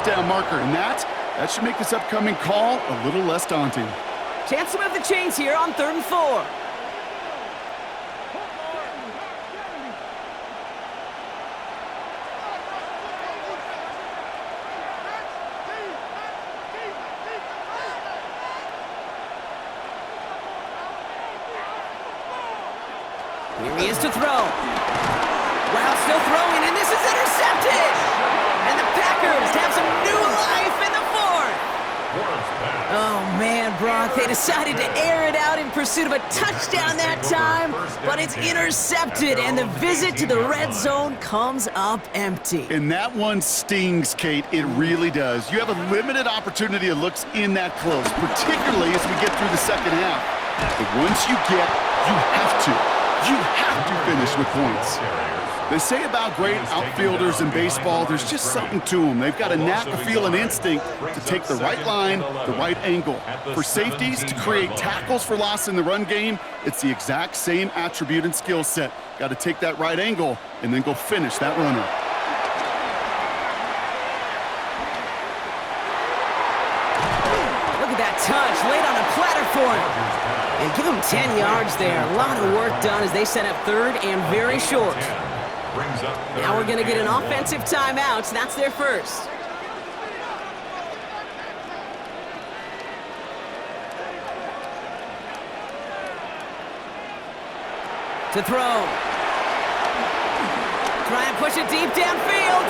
first down marker, and that should make this upcoming call a little less daunting. Chance to move the chains here on 3rd and 4. Here he is to throw. Wow, still throwing, and this is intercepted! And the Packers have some new life in the 4th. Oh, man, Brock, they decided to air it out in pursuit of a touchdown that time, but it's intercepted, and the visit to the red zone comes up empty. And that one stings, Kate. It really does. You have a limited opportunity of looks in that close, particularly as we get through the second half. But once you have to finish with points. They say about great outfielders in baseball, there's just something to them. They've got a knack, a feel, and instinct to take the right line, the right angle. For safeties, to create tackles for loss in the run game, it's the exact same attribute and skill set. Got to take that right angle and then go finish that runner. Look at that touch, laid on a platter for him. And give him 10 yards there. A lot of work done as they set up 3rd and very short. Now we're going to get an offensive timeout, so that's their first. To throw. Try and push it deep downfield.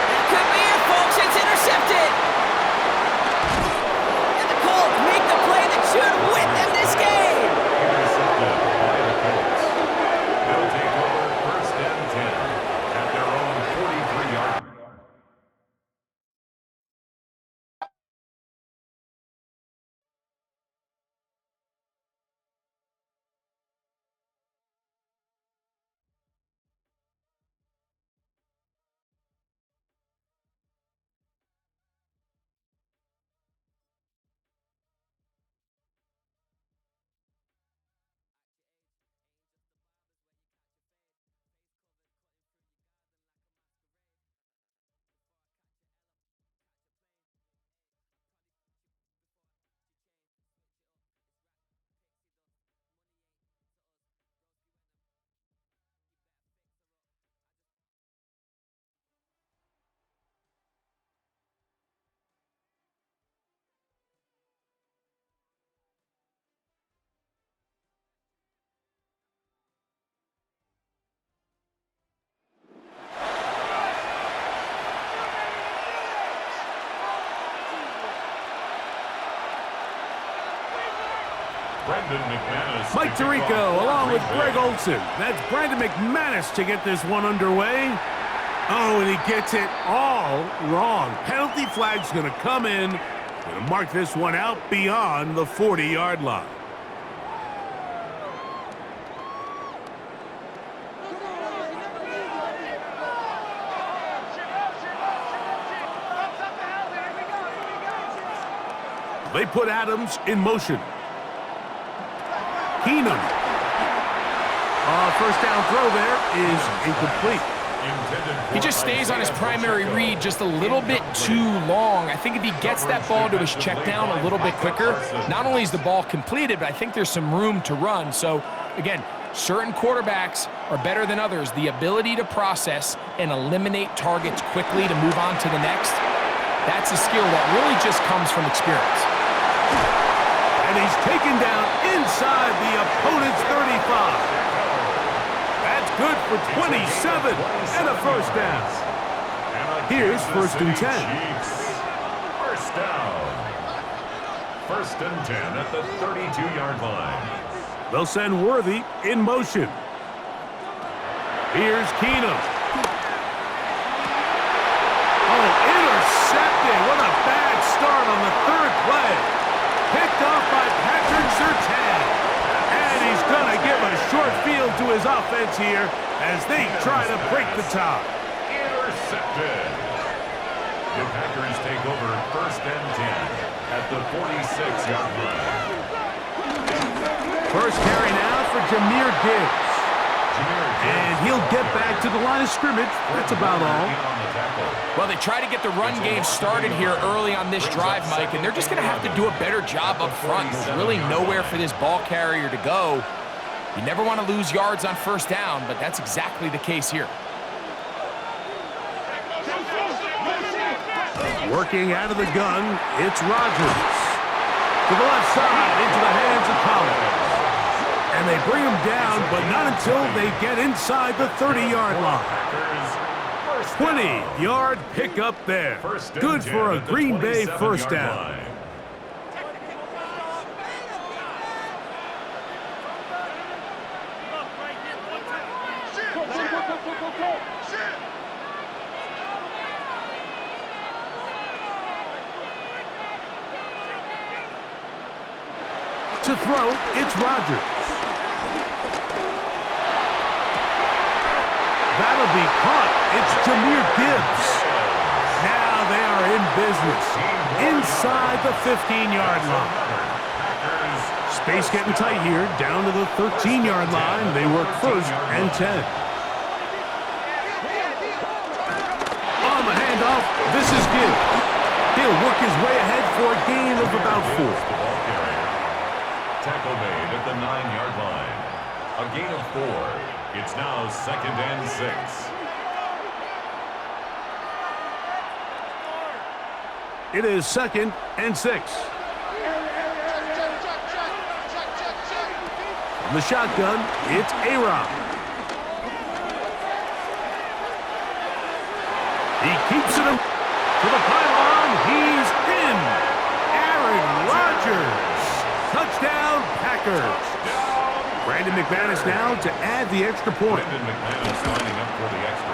That could be it, folks. It's intercepted. And the Colts make the play that should win them this game. They'll take over 1st and 10 at their own 43-yard. Mike Tirico along with Greg Olsen. That's Brandon McManus to get this one underway. Oh, and he gets it all wrong. Penalty flag's going to come in. Going to mark this one out beyond the 40-yard line. They put Adams in motion. Keenum. First down throw there is incomplete. He just stays on his primary read just a little bit too long. I think if he gets that ball to his check down a little bit quicker, not only is the ball completed, but I think there's some room to run. So, again, certain quarterbacks are better than others. The ability to process and eliminate targets quickly to move on to the next, that's a skill that really just comes from experience. And he's taken down inside the opponent's 35. That's good for 27 and a first down. Here's 1st and 10. First down. 1st and 10 at the 32-yard line. They'll send Worthy in motion. Here's Keenum. Oh, intercepted. What a bad start on the 3rd play. Picked off by Patrick Surtain. And he's going to give a short field to his offense here as they try to break the tie. Intercepted. The Packers take over 1st and 10 at the 46-yard line. First carry now for Jahmyr Gibbs. And he'll get back to the line of scrimmage. That's about all. Well, they try to get the run game started here early on this drive, Mike, and they're just going to have to do a better job up front. There's really nowhere for this ball carrier to go. You never want to lose yards on first down, but that's exactly the case here. Working out of the gun, it's Rodgers. To the left side, into the hands of Collins. And they bring him down, but not until they get inside the 30-yard line. 20-yard pickup there. Good for a Green Bay first down. To throw, it's Rodgers. That'll be caught. It's Jahmyr Gibbs. Now they are in business. Inside the 15-yard line. Space getting tight here. Down to the 13-yard line. They work first and 10. On the handoff, this is Gibbs. He'll work his way ahead for a gain of about 4. Tackle made at the 9-yard line. A gain of 4. It's now 2nd and 6. It is 2nd and 6. From the shotgun, it's A-Rod. He keeps it to the pylon. He's in. Aaron Rodgers. Touchdown, Packers. Brandon McManus now to add the extra point.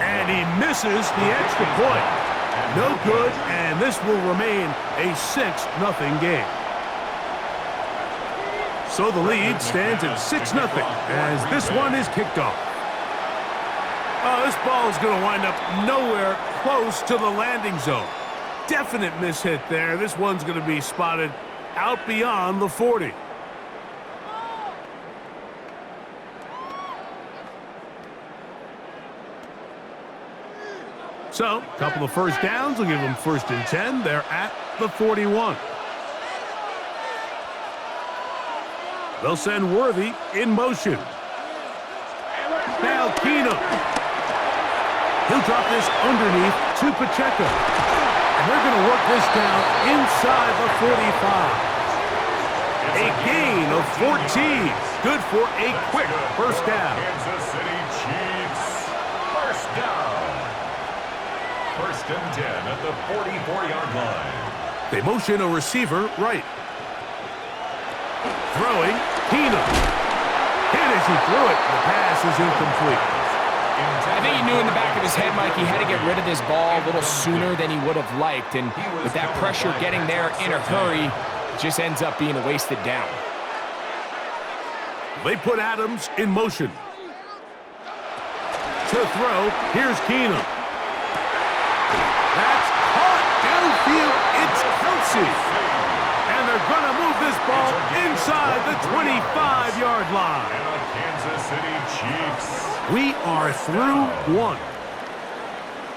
And he misses the extra point. No good, and this will remain a 6-0 game. So the lead stands at 6-0 as this one is kicked off. Oh, this ball is going to wind up nowhere close to the landing zone. Definite mishit there. This one's going to be spotted out beyond the 40. So, a couple of first downs will give them 1st and 10. They're at the 41. They'll send Worthy in motion. Now Keenum. He'll drop this underneath to Pacheco. And they're going to work this down inside the 45. A gain of 14. Good for a quick first down. Kansas City Chiefs. First down. 1st and 10 at the 44-yard line. They motion a receiver right. Throwing, Keenum. And as he threw it, the pass is incomplete. I think he knew in the back of his head, Mike, he had to get rid of this ball a little sooner than he would have liked. And with that pressure getting there in a hurry, it just ends up being a wasted down. They put Adams in motion. To throw, here's Keenum. That's caught downfield. It's Kelsey. And they're going to move this ball inside the 25-yard line. And the Kansas City Chiefs. We are through one.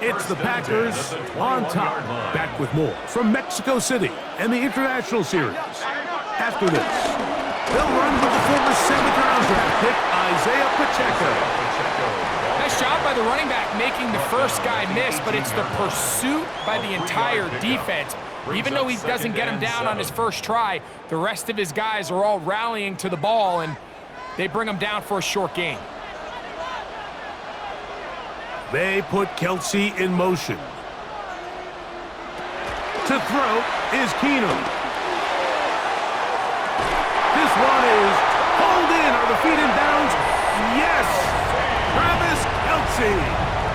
It's the Packers on top. Back with more from Mexico City and the International Series. After this, they'll run with the former 7th-round draft pick, Isaiah Pacheco. Nice job by the running back making the first guy miss, but it's the pursuit by the entire defense. Even though he doesn't get him down on his first try, the rest of his guys are all rallying to the ball, and they bring him down for a short gain. They put Kelsey in motion. To throw is Keenum. This one is pulled in. Are the feet in bounds? Yes! Travis Kelsey.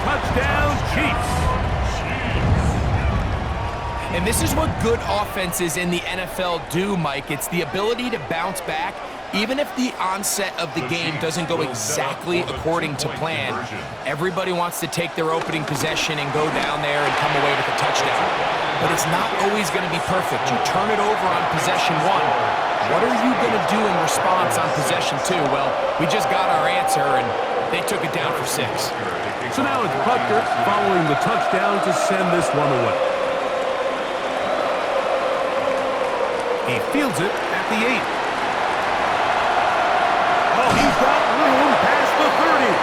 Touchdown, Chiefs. And this is what good offenses in the NFL do, Mike. It's the ability to bounce back, even if the onset of the game doesn't go exactly according to plan. Everybody wants to take their opening possession and go down there and come away with a touchdown. But it's not always going to be perfect. You turn it over on possession 1. What are you going to do in response on possession 2? Well, we just got our answer, and They took it down for 6. So now it's Butker following the touchdown to send this one away. He fields it at the 8. Oh, he's got room past the 30.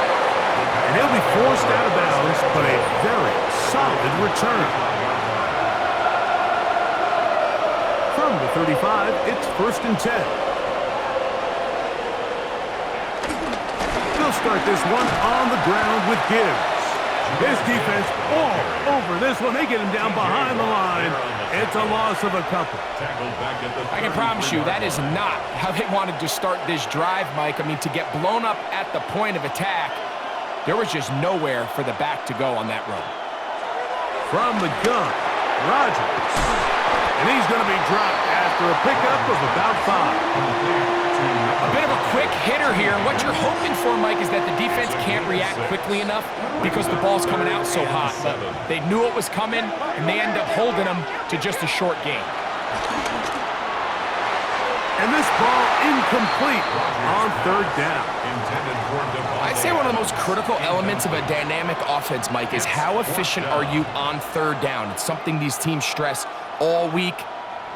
And he'll be forced out of bounds, but a very solid return. From the 35, it's 1st and 10. They'll start this one on the ground with Gibbs. His defense all over this one. They get him down behind the line. It's a loss of a couple. I can promise you that is not how they wanted to start this drive, Mike. I mean, to get blown up at the point of attack, there was just nowhere for the back to go on that run. From the gun, Rodgers. And he's going to be dropped after a pickup of about 5. A bit of a quick hitter here. What you're hoping for, Mike, is that the defense can't react quickly enough because the ball's coming out so hot. But they knew it was coming, and they end up holding them to just a short gain. And this ball incomplete on 3rd down. I'd say one of the most critical elements of a dynamic offense, Mike, is how efficient are you on 3rd down. It's something these teams stress all week.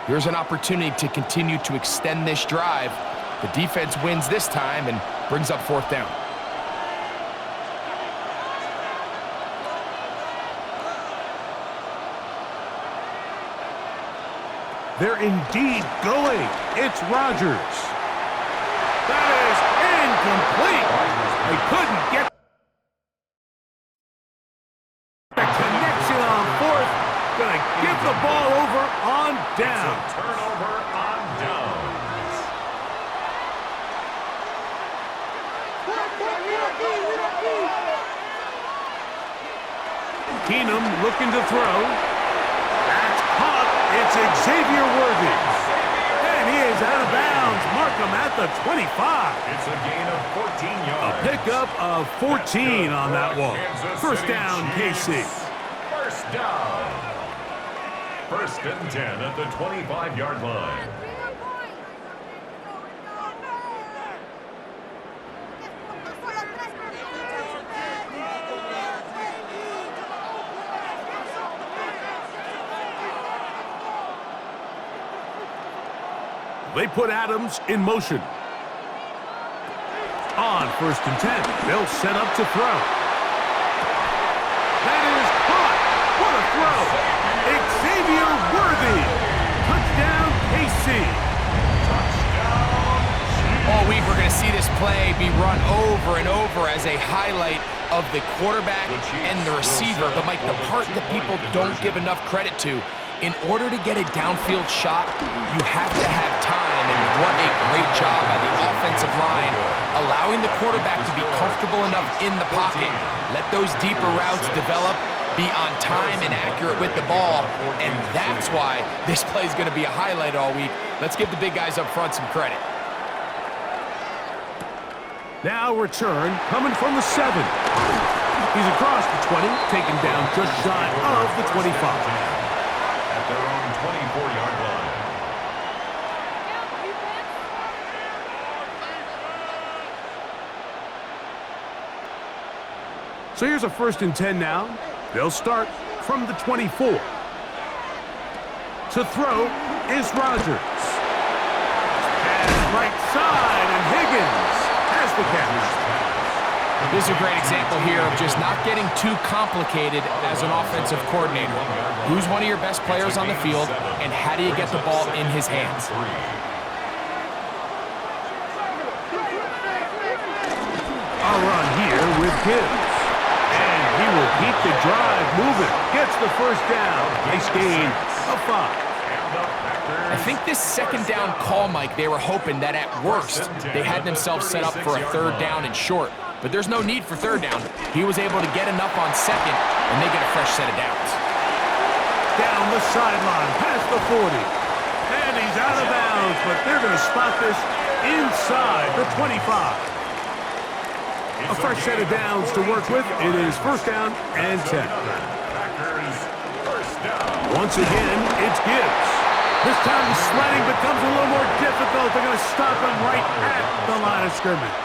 Here's an opportunity to continue to extend this drive. The defense wins this time and brings up 4th down. They're indeed going. It's Rodgers. That is incomplete. They couldn't get the connection on 4th. Gonna give the ball over on down. Turnover on downs. Keenum looking to throw. That's caught. It's Xavier Worthy. And he is out of bounds. Mark him at the 25. It's a gain of 14 yards. A pickup of 14 on that one. 1st down, KC. 1st down. 1st and 10 at the 25-yard line. They put Adams in motion. On 1st and 10, they'll set up to throw. That is caught. What a throw. Xavier Worthy. Touchdown, KC. All week we're going to see this play be run over and over as a highlight of the quarterback and the receiver. But, Mike, the part that people don't give enough credit to, in order to get a downfield shot, you have to have time, and what a great job by the offensive line, allowing the quarterback to be comfortable enough in the pocket, let those deeper routes develop, be on time and accurate with the ball, and that's why this play is going to be a highlight all week. Let's give the big guys up front some credit. Now return coming from the 7. He's across the 20, taken down just shy of the 25. Their own 24-yard line. So here's a 1st and 10 now. They'll start from the 24. To throw is Rodgers. Pass right side, and Higgins has the catch. This is a great example here of just not getting too complicated as an offensive coordinator. Who's one of your best players on the field, and how do you get the ball in his hands? A run here with Gibbs. And he will keep the drive moving. Gets the 1st down. Nice gain of 5. I think this 2nd down call, Mike, they were hoping that at worst they had themselves set up for a 3rd down and short. But there's no need for 3rd down. He was able to get enough on 2nd, and they get a fresh set of downs. Down the sideline, past the 40. And he's out of bounds, but they're going to spot this inside the 25. A fresh set of downs to work with. It is 1st down and 10. Once again, it's Gibbs. This time the sledding becomes a little more difficult. They're going to stop him right at the line of scrimmage.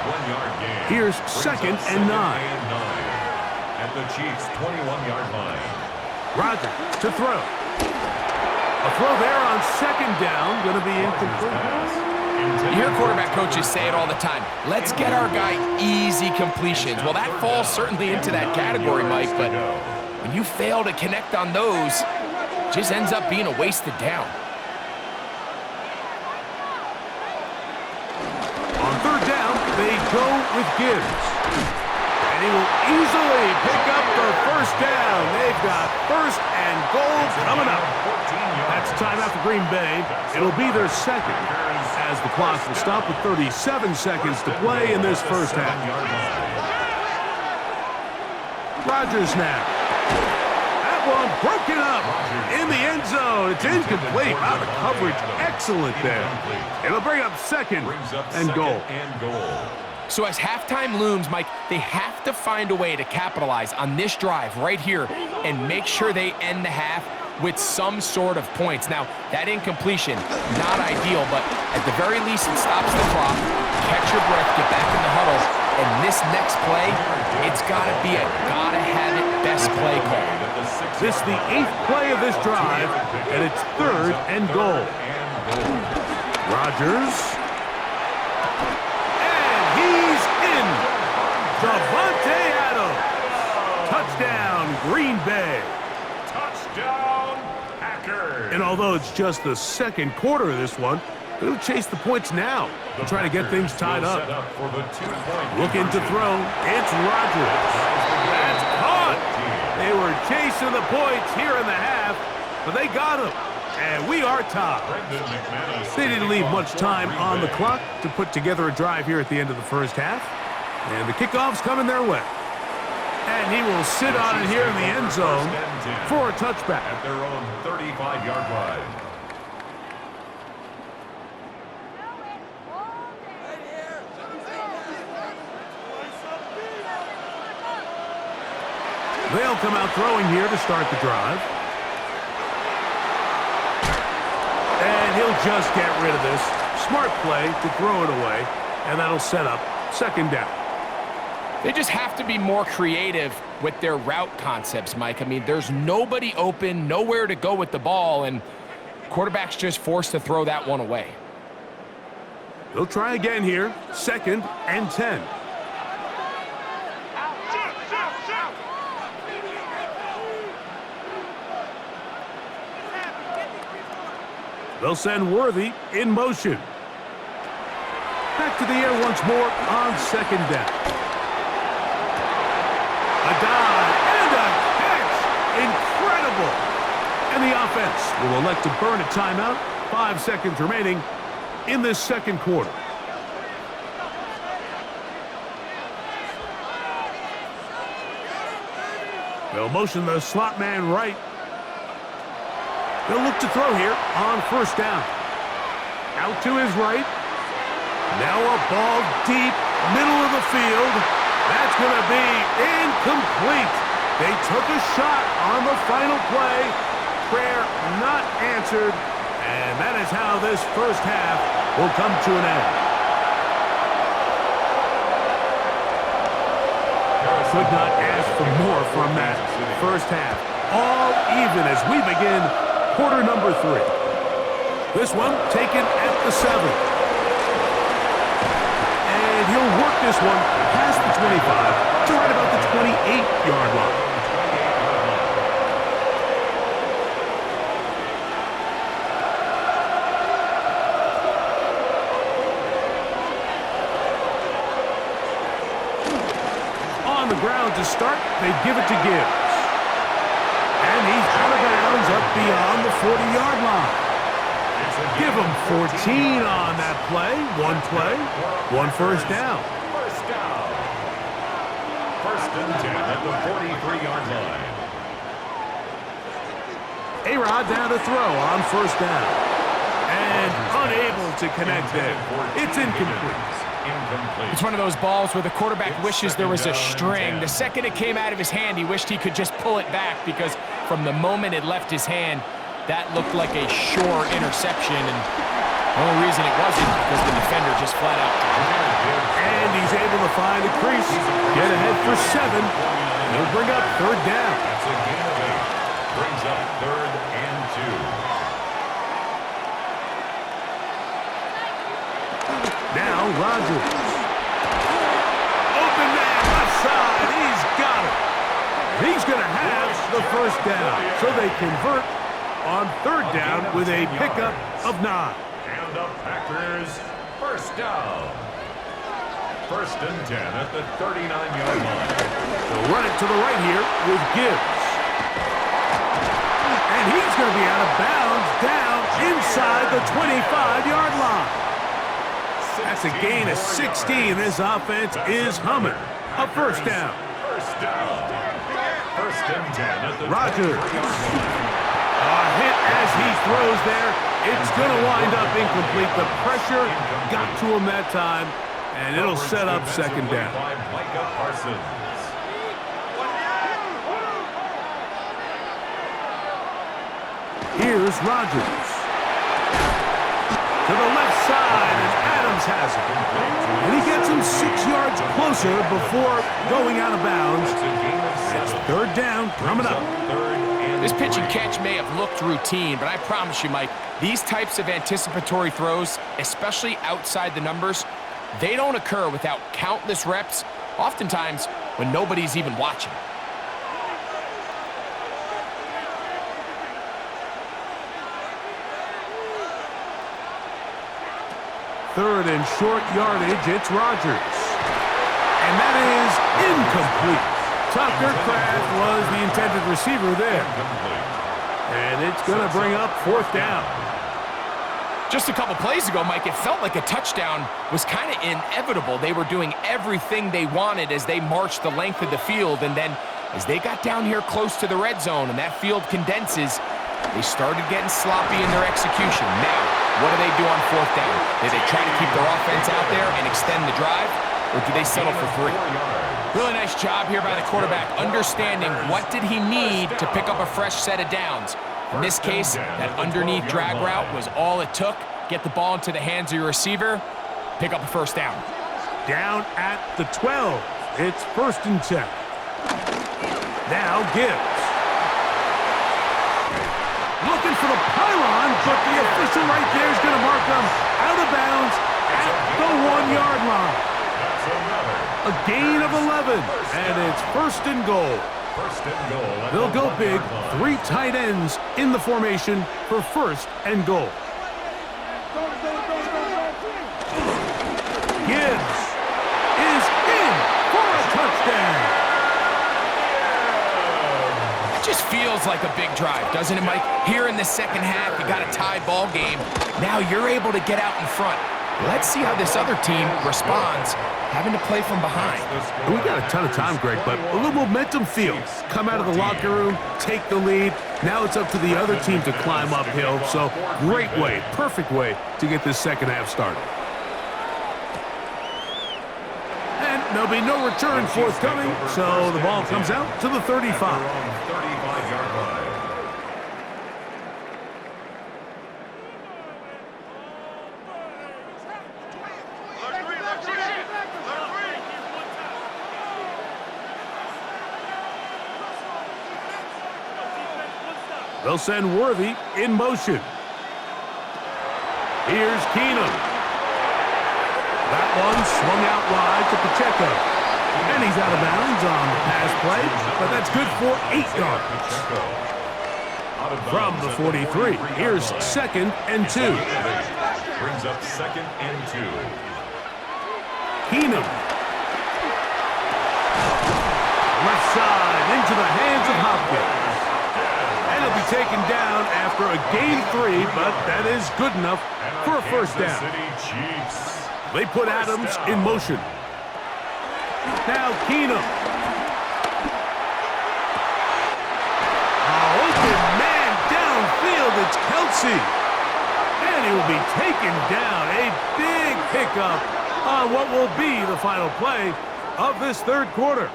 1-yard gain. Here's Brings second up and 9. At the Chiefs' 21-yard line. Rodgers to throw. A throw there on second down, going to be incomplete. You hear quarterback coaches say it all the time. Let's get our guy easy completions. Well, that falls certainly into that category, Mike, but when you fail to connect on those, it just ends up being a wasted down. On third down, they go with Gibbs. And he will easily pick up the first down. They've got first and goal coming up. That's timeout for Green Bay. It'll be their second, as the clock will stop with 37 seconds to play in this first half. Rodgers now. That one broken up in the end zone. It's incomplete. Wow, the coverage excellent there. It'll bring up second and goal. So as halftime looms, Mike, they have to find a way to capitalize on this drive right here and make sure they end the half with some sort of points. Now, that incompletion, not ideal, but at the very least, it stops the clock. Catch your breath, get back in the huddle, and this next play, it's got to be a gotta-have-it best play call. This is the 8th play of this drive, and it's third and goal. Rodgers. And he's in. Davante Adams. Touchdown, Green Bay. Touchdown, Packers. And although it's just the second quarter of this one, they'll chase the points now. They'll try to get things tied up. Looking to throw. It's Rodgers. That's caught. They were chasing the points here in the half, but they got them. And we are tied. They didn't leave much time on the clock to put together a drive here at the end of the first half. And the kickoff's coming their way. And he will sit on it here in the end zone for a touchback. At their own 35-yard line. They'll come out throwing here to start the drive. And he'll just get rid of this. Smart play to throw it away, and that'll set up second down. They just have to be more creative with their route concepts, Mike. I mean, there's nobody open, nowhere to go with the ball, and quarterback's just forced to throw that one away. They'll try again here, second and 10. They'll send Worthy in motion. Back to the air once more on second down. A dive and a catch. Incredible. And the offense will elect to burn a timeout. 5 seconds remaining in this second quarter. They'll motion the slot man right. They'll look to throw here on first down. Out to his right. Now a ball deep, middle of the field. That's going to be incomplete. They took a shot on the final play. Prayer not answered. And that is how this first half will come to an end. Could not ask for more from that first half. All even as we begin quarter number 3. This one taken at the 7. And he'll work this one past the 25 to right about the 28-yard line. On the ground to start, they give it to Gibbs. And he's out of bounds up beyond the 40-yard line. Give him 14 on that play. One play, one first down. First down. First and 10 at the 43-yard line. A-Rod down to throw on first down. And unable to connect there. It's incomplete. It's one of those balls where the quarterback wishes there was a string. The second it came out of his hand, he wished he could just pull it back because from the moment it left his hand, that looked like a sure interception, and the only reason it wasn't because the defender just flat out. And he's able to find a crease, get ahead for 7, and he'll bring up 3rd down. That's a gain of 8. Brings up 3rd and 2. Now Rodgers. Open man, left side, he's got it. He's going to have the 1st down, so they convert on 3rd down with a pickup of 9. And the Packers 1st down. 1st and 10 at the 39-yard line. They'll run it to the right here with Gibbs. And he's going to be out of bounds down inside the 25-yard line. That's a gain of 16. This offense is humming. A 1st down. 1st down. 1st and 10 at the Rodgers. 20-yard line. A hit as he throws there. It's going to wind up incomplete. The pressure got to him that time, and it'll set up 2nd down. Here's Rodgers. To the left side, and Adams has it. And he gets him 6 yards closer before going out of bounds. It's 3rd down coming up. This pitch and catch may have looked routine, but I promise you, Mike, these types of anticipatory throws, especially outside the numbers, they don't occur without countless reps, oftentimes when nobody's even watching. Third and short yardage, it's Rodgers. And that is incomplete. Tucker Kraft was the intended receiver there. And it's going to bring up 4th down. Just a couple plays ago, Mike, it felt like a touchdown was kind of inevitable. They were doing everything they wanted as they marched the length of the field, and then as they got down here close to the red zone and that field condenses, they started getting sloppy in their execution. Now, what do they do on 4th down? Do they try to keep their offense out there and extend the drive, or do they settle for 3? Really nice job here by the quarterback, understanding what did he need to pick up a fresh set of downs. In this case, that underneath drag route was all it took. Get the ball into the hands of your receiver, pick up a 1st down. Down at the 12. It's 1st and 10. Now Gibbs. Looking for the pylon, but the official right there is going to mark them out of bounds at the 1-yard line. A gain of 11, and it's 1st and goal. They'll go big, 3 tight ends in the formation for 1st and goal. Gibbs is in for a touchdown. It just feels like a big drive, doesn't it, Mike? Here in the 2nd half, you got a tie ball game. Now you're able to get out in front. Let's see how this other team responds, having to play from behind. We got a ton of time, Greg, but a little momentum feel. Come out of the locker room, take the lead. Now it's up to the other team to climb uphill. So great way, perfect way to get this 2nd half started. And there'll be no return forthcoming, so the ball comes out to the 35. They'll send Worthy in motion. Here's Keenum. That one swung out wide to Pacheco. And he's out of bounds on the pass play, but that's good for 8 yards. From the 43, here's 2nd and 2. Brings up 2nd and 2. Keenum. Left side into the hands of Hopkins. And he'll be taken down after a gain 3, but that is good enough for a 1st down. They put Adams in motion. Now Keenum. Open man downfield, it's Kelsey. And he will be taken down. A big pickup on what will be the final play of this 3rd quarter.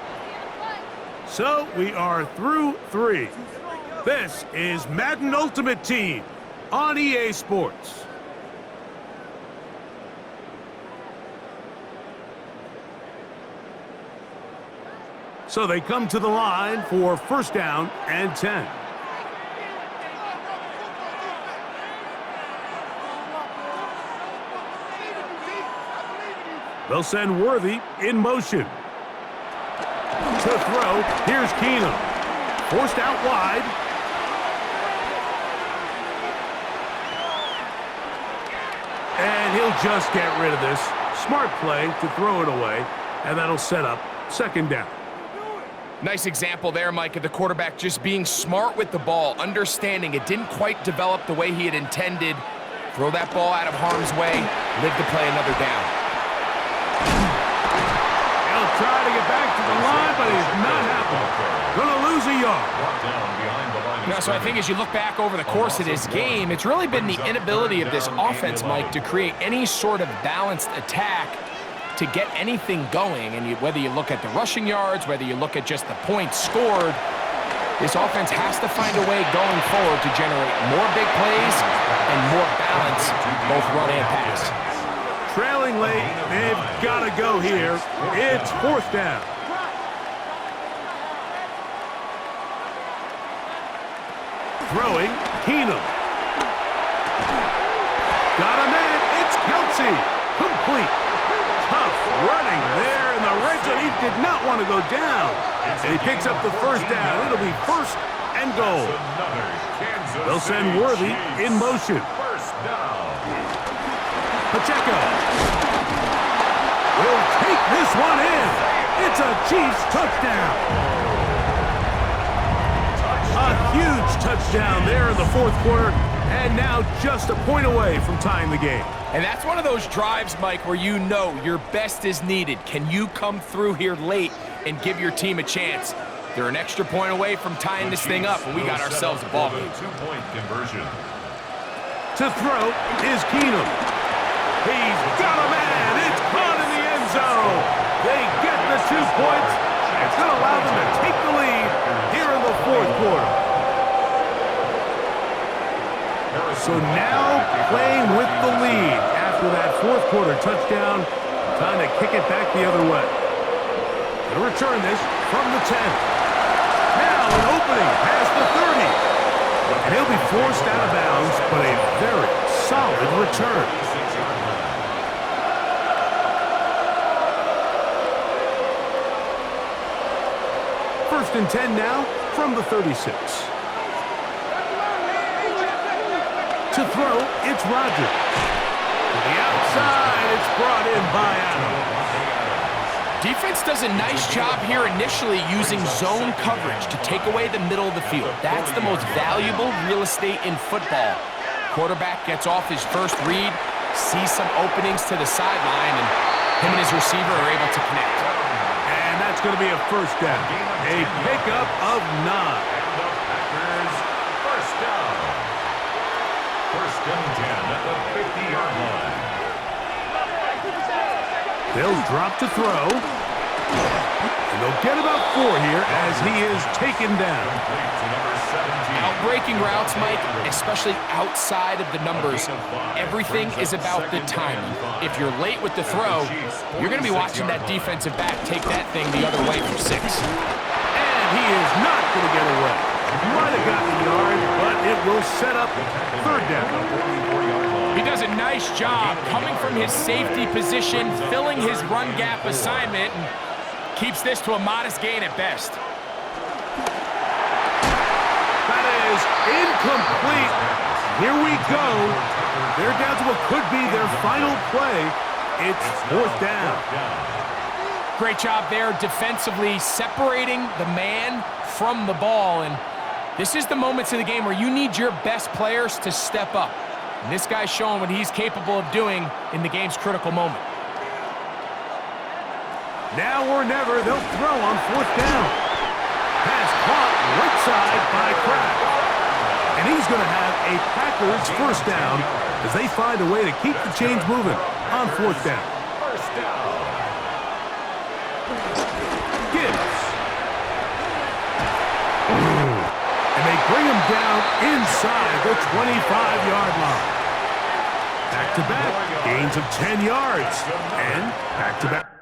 So we are through 3. This is Madden Ultimate Team on EA Sports. So they come to the line for first down and 10. They'll send Worthy in motion. To throw, here's Keenum. Forced out wide. And he'll just get rid of this. Smart play to throw it away, and that'll set up second down. Nice example there, Mike, of the quarterback just being smart with the ball, understanding it didn't quite develop the way he had intended. Throw that ball out of harm's way, live to play another down. He'll try to get back to the line, but he's not happening. Gonna lose a yard. Now, so I think as you look back over the course of this game, it's really been the inability of this offense, Mike, to create any sort of balanced attack to get anything going. And whether you look at the rushing yards, whether you look at just the points scored, this offense has to find a way going forward to generate more big plays and more balance, both run and pass. Trailing late, they've got to go here. It's fourth down. Throwing, Keenum. Got a man, it's Kelsey. Complete. Tough running there in the red zone. He did not want to go down. And he picks up the first down. It'll be first and goal. They'll send Worthy in motion. Pacheco will take this one in. It's a Chiefs touchdown. A huge touchdown there in the fourth quarter, and now just a point away from tying the game. And that's one of those drives, Mike, where you know your best is needed. Can you come through here late and give your team a chance? They're an extra point away from tying this thing up, and we got ourselves a ball game. Two-point conversion. To throw is Keenum. He's got a man. It's caught in the end zone. They get the 2 points. It's going to allow them to take the lead here in the fourth quarter. So now playing with the lead after that fourth quarter touchdown. Time to kick it back the other way. Going to return this from the 10. Now an opening past the 30. And he'll be forced out of bounds, but a very solid return. First and 10 now from the 36. To throw, it's Rodgers. To the outside, it's brought in by Adams. Defense does a nice job here initially using zone coverage to take away the middle of the field. That's the most valuable real estate in football. Quarterback gets off his first read, sees some openings to the sideline, and him and his receiver are able to connect. And that's going to be a first down. A pickup of 9. First down. First and 10 at the 50-yard line. They'll drop to throw. And they'll get about 4 here as he is taken down. Outbreaking routes, Mike, especially outside of the numbers, everything is about the timing. If you're late with the throw, you're going to be watching that defensive back take that thing the other way for 6. And he is not going to get away. Might have gotten the yard, but it will set up third down. He does a nice job coming from his safety position, filling his run gap assignment, and keeps this to a modest gain at best. That is incomplete. Here we go. They're down to what could be their final play. It's fourth down. Great job there defensively, separating the man from the ball. And this is the moments of the game where you need your best players to step up. And this guy's showing what he's capable of doing in the game's critical moment. Now or never, they'll throw on fourth down. Pass caught right side by Kraft. And he's going to have a Packers first down as they find a way to keep the chains moving on fourth down. First down. Gibbs. And they bring him down inside the 25-yard line. Back-to-back gains of 10 yards. And back-to-back.